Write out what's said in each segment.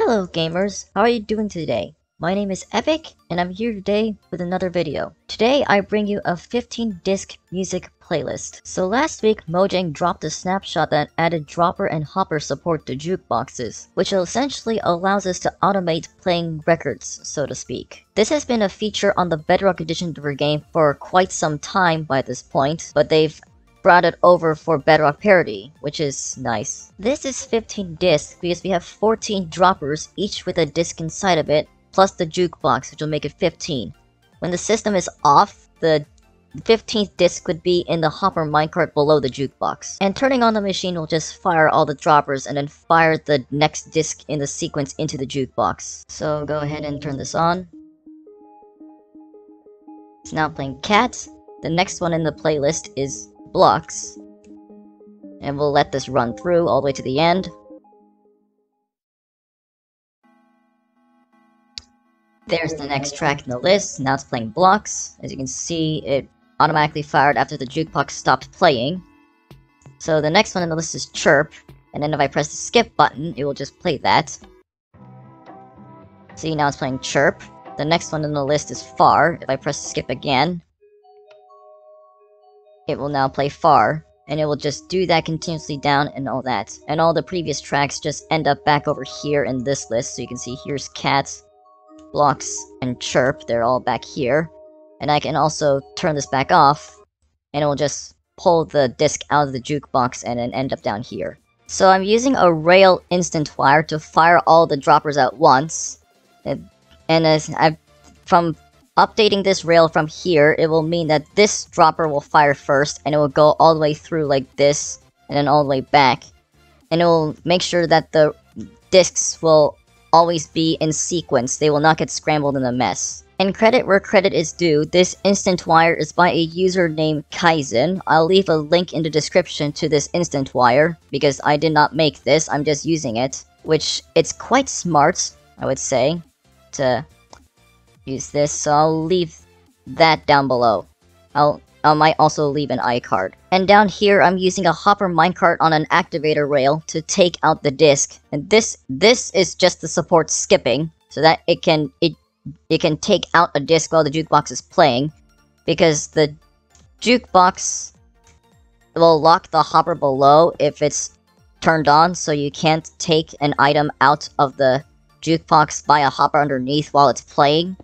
Hello gamers, how are you doing today? My name is Epic, and I'm here today with another video. Today I bring you a 15-disc music playlist. So last week, Mojang dropped a snapshot that added dropper and hopper support to jukeboxes, which essentially allows us to automate playing records, so to speak. This has been a feature on the Bedrock edition of the game for quite some time by this point, but they've brought it over for Bedrock parity, which is nice. This is 15 discs because we have 14 droppers, each with a disc inside of it, plus the jukebox, which will make it 15. When the system is off, the 15th disc would be in the hopper minecart below the jukebox. And turning on the machine will just fire all the droppers and then fire the next disc in the sequence into the jukebox. So go ahead and turn this on. It's now playing Cat. The next one in the playlist is Blocks, and we'll let this run through all the way to the end. There's the next track in the list. Now it's playing Blocks. As you can see, it automatically fired after the jukebox stopped playing. So the next one in the list is Chirp, and then if I press the skip button, it will just play that. See, now it's playing Chirp. The next one in the list is Far. If I press skip again, it will now play Far, and it will just do that continuously down and all that. And all the previous tracks just end up back over here in this list, so you can see here's Cat, Blocks, and Chirp, they're all back here. And I can also turn this back off, and it will just pull the disc out of the jukebox and then end up down here. So I'm using a rail instant wire to fire all the droppers at once. And as from updating this rail from here, it will mean that this dropper will fire first, and it will go all the way through like this, and then all the way back. And it will make sure that the discs will always be in sequence. They will not get scrambled in a mess. And credit where credit is due, this instant wire is by a user named Kaizen. I'll leave a link in the description to this instant wire, because I did not make this, I'm just using it. Which, it's quite smart, I would say, to use this, so I'll leave that down below. I might also leave an iCard. And down here, I'm using a hopper minecart on an activator rail to take out the disc. And this is just the support skipping, so that it can take out a disc while the jukebox is playing, because the jukebox will lock the hopper below if it's turned on, so you can't take an item out of the jukebox by a hopper underneath while it's playing.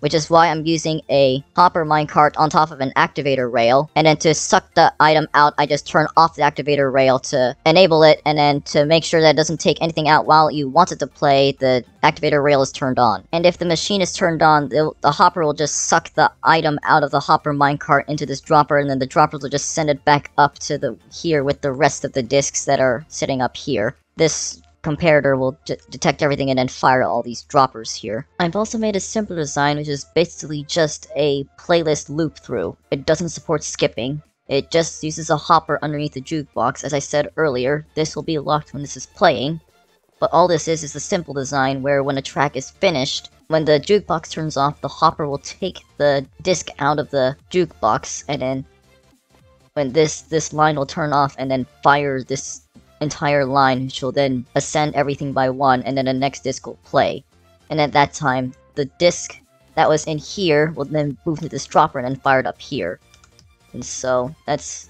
Which is why I'm using a hopper minecart on top of an activator rail. And then to suck the item out, I just turn off the activator rail to enable it. And then to make sure that it doesn't take anything out while you want it to play, the activator rail is turned on. And if the machine is turned on, the hopper will just suck the item out of the hopper minecart into this dropper. And then the droppers will just send it back up to here with the rest of the discs that are sitting up here. This comparator will detect everything and then fire all these droppers here. I've also made a simpler design, which is basically just a playlist loop through. It doesn't support skipping. It just uses a hopper underneath the jukebox. As I said earlier, this will be locked when this is playing. But all this is a simple design where when a track is finished, when the jukebox turns off, the hopper will take the disc out of the jukebox, and then when this line will turn off and then fire this entire line, which will then ascend everything by one, and then the next disc will play. And at that time, the disc that was in here will then move to this dropper and then fire it up here. And so that's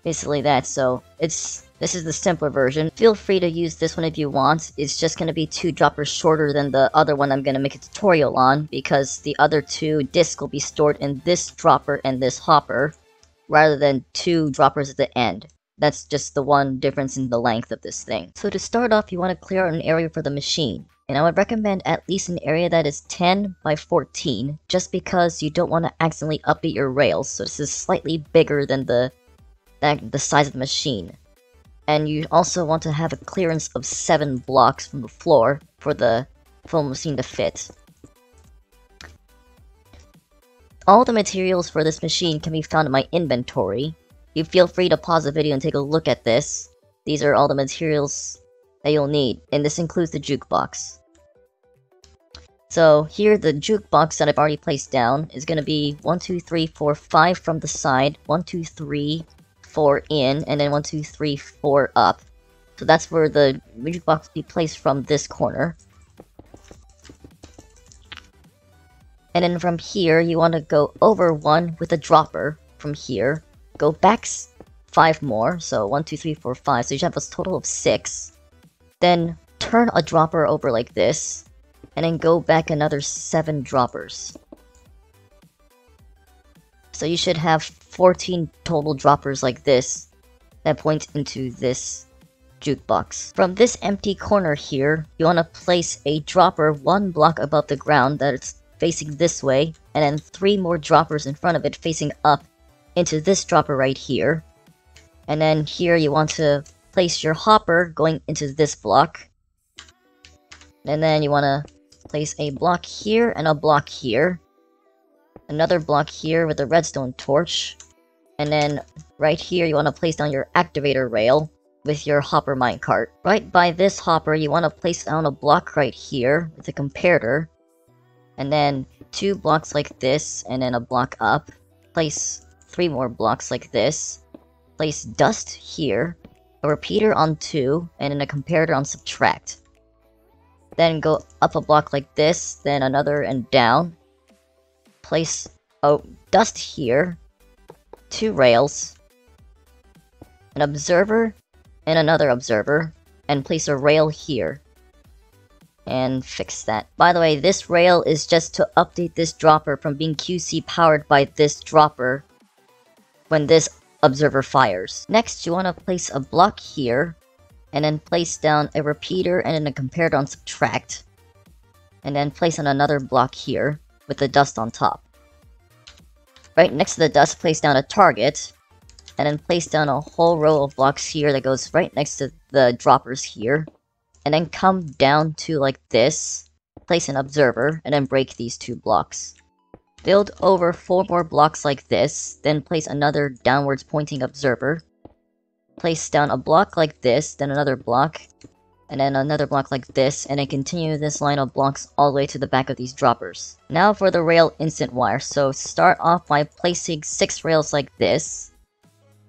basically that. So this is the simpler version. Feel free to use this one if you want. It's just going to be 2 droppers shorter than the other one I'm going to make a tutorial on, because the other 2 discs will be stored in this dropper and this hopper, rather than 2 droppers at the end. That's just the one difference in the length of this thing. So to start off, you want to clear out an area for the machine. And I would recommend at least an area that is 10 by 14, just because you don't want to accidentally update your rails. So this is slightly bigger than the size of the machine. And you also want to have a clearance of 7 blocks from the floor for the full machine to fit. All the materials for this machine can be found in my inventory. You feel free to pause the video and take a look at this. These are all the materials that you'll need, and this includes the jukebox. So here, the jukebox that I've already placed down is going to be 1, 2, 3, 4, 5 from the side, 1, 2, 3, 4 in, and then 1, 2, 3, 4 up. So that's where the jukebox will be placed from this corner. And then from here, you want to go over 1 with a dropper. From here, go back 5 more, so 1, 2, 3, 4, 5, so you should have a total of 6. Then turn a dropper over like this, and then go back another 7 droppers. So you should have 14 total droppers like this that point into this jukebox. From this empty corner here, you want to place a dropper 1 block above the ground that's facing this way, and then 3 more droppers in front of it facing up into this dropper right here. And then here you want to place your hopper going into this block. And then you want to place a block here and a block here. Another block here with a redstone torch. And then right here you want to place down your activator rail with your hopper minecart. Right by this hopper you want to place down a block right here with a comparator. And then 2 blocks like this and then a block up. Place 3 more blocks like this. Place dust here. A repeater on 2 and then a comparator on subtract. Then go up a block like this, then another and down. Place dust here, 2 rails, an observer, and another observer, and place a rail here. And fix that. By the way, this rail is just to update this dropper from being QC powered by this dropper when this observer fires. Next, you want to place a block here, and then place down a repeater and then a comparator on subtract. And then place on another block here with the dust on top. Right next to the dust, place down a target, and then place down a whole row of blocks here that goes right next to the droppers here. And then come down to like this, place an observer, and then break these 2 blocks. Build over 4 more blocks like this, then place another downwards pointing observer. Place down a block like this, then another block, and then another block like this, and then continue this line of blocks all the way to the back of these droppers. Now for the rail instant wire. So start off by placing 6 rails like this.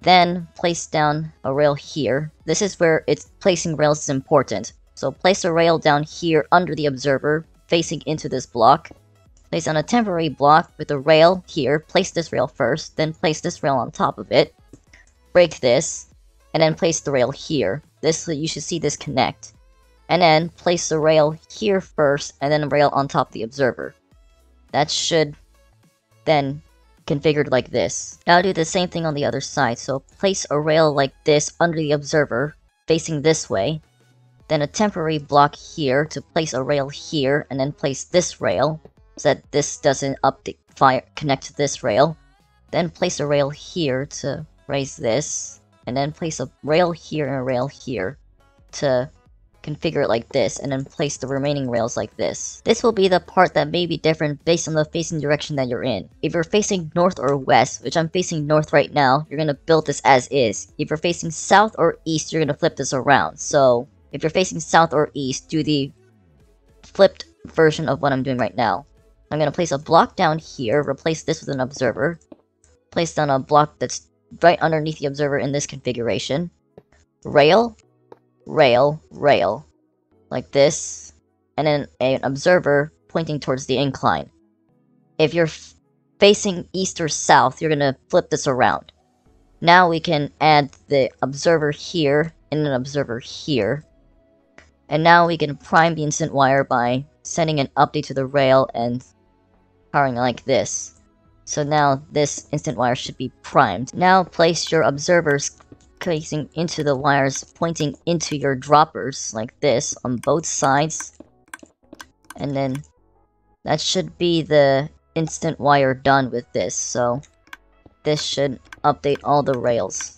Then place down a rail here. This is where placing rails is important. So place a rail down here under the observer, facing into this block. Place on a temporary block with a rail here. Place this rail first, then place this rail on top of it. Break this, and then place the rail here. You should see this connect. And then place the rail here first, and then a rail on top of the observer. That should then configured like this. Now do the same thing on the other side. So place a rail like this under the observer, facing this way. Then a temporary block here to place a rail here, and then place this rail so that this doesn't connect to this rail. Then place a rail here to raise this, and then place a rail here and a rail here to configure it like this, and then place the remaining rails like this. This will be the part that may be different based on the facing direction that you're in. If you're facing north or west, which I'm facing north right now, you're going to build this as is. If you're facing south or east, you're going to flip this around. So if you're facing south or east, do the flipped version of what I'm doing right now. I'm going to place a block down here, replace this with an observer, place down a block that's right underneath the observer in this configuration, rail, rail, rail, like this, and then an observer pointing towards the incline. If you're facing east or south, you're going to flip this around. Now we can add the observer here and an observer here. And now we can prime the instant wire by sending an update to the rail and powering like this. So now this instant wire should be primed. Now place your observers facing into the wires pointing into your droppers like this on both sides. And then that should be the instant wire done with this. So this should update all the rails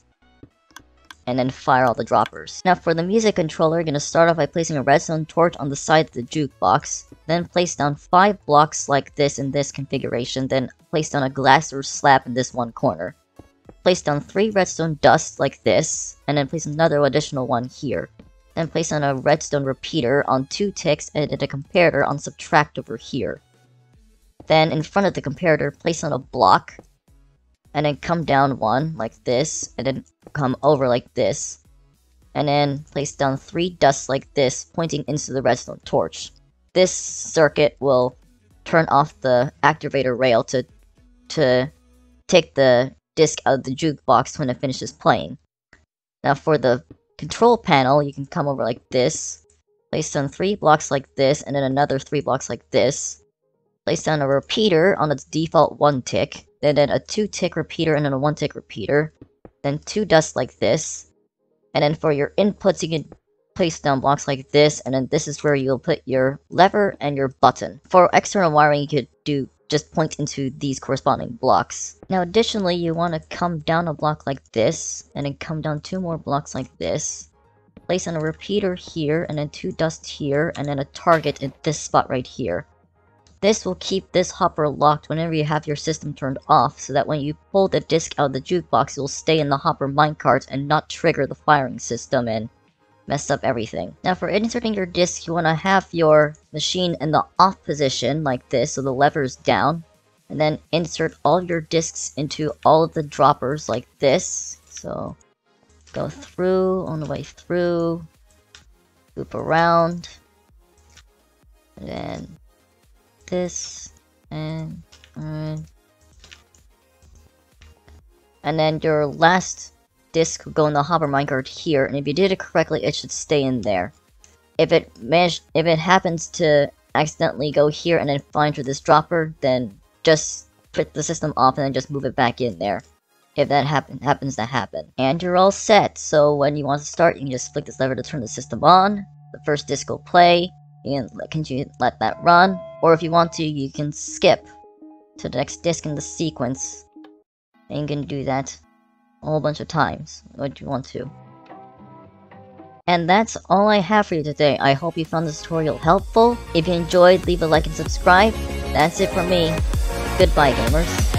and then fire all the droppers. Now for the music controller, you're going to start off by placing a redstone torch on the side of the jukebox. Then place down 5 blocks like this in this configuration. Then place down a glass or slab in this one corner. Place down 3 redstone dusts like this, and then place another additional one here. Then place on a redstone repeater on 2 ticks and then a comparator on subtract over here. Then in front of the comparator, place on a block, and then come down 1 like this, and then come over like this. And then place down 3 dusts like this, pointing into the redstone torch. This circuit will turn off the activator rail to take the disc out of the jukebox when it finishes playing. Now for the control panel, you can come over like this, place down 3 blocks like this, and then another 3 blocks like this. Place down a repeater on its default 1 tick, then a 2 tick repeater and then a 1 tick repeater, then 2 dusts like this. And then for your inputs, you can place down blocks like this, and then this is where you'll put your lever and your button. For external wiring, you could just point into these corresponding blocks. Now additionally, you want to come down a block like this, and then come down 2 more blocks like this. Place on a repeater here, and then 2 dusts here, and then a target at this spot right here. This will keep this hopper locked whenever you have your system turned off, so that when you pull the disc out of the jukebox, it will stay in the hopper minecart and not trigger the firing system and mess up everything. Now for inserting your disc, you want to have your machine in the off position like this, so the lever is down, and then insert all your discs into all of the droppers like this. So go through, on the way through, loop around, and then this, and then your last disc will go in the hopper minecart here, and if you did it correctly, it should stay in there. If it happens to accidentally go here and then find through this dropper, then just put the system off and then just move it back in there. If that happens to happen. And you're all set, so when you want to start, you can just flick this lever to turn the system on. The first disc will play, you can continue to let that run, or if you want to, you can skip to the next disc in the sequence, and you can do that a whole bunch of times, what you want to. And that's all I have for you today. I hope you found this tutorial helpful. If you enjoyed, leave a like and subscribe. That's it from me. Goodbye, gamers.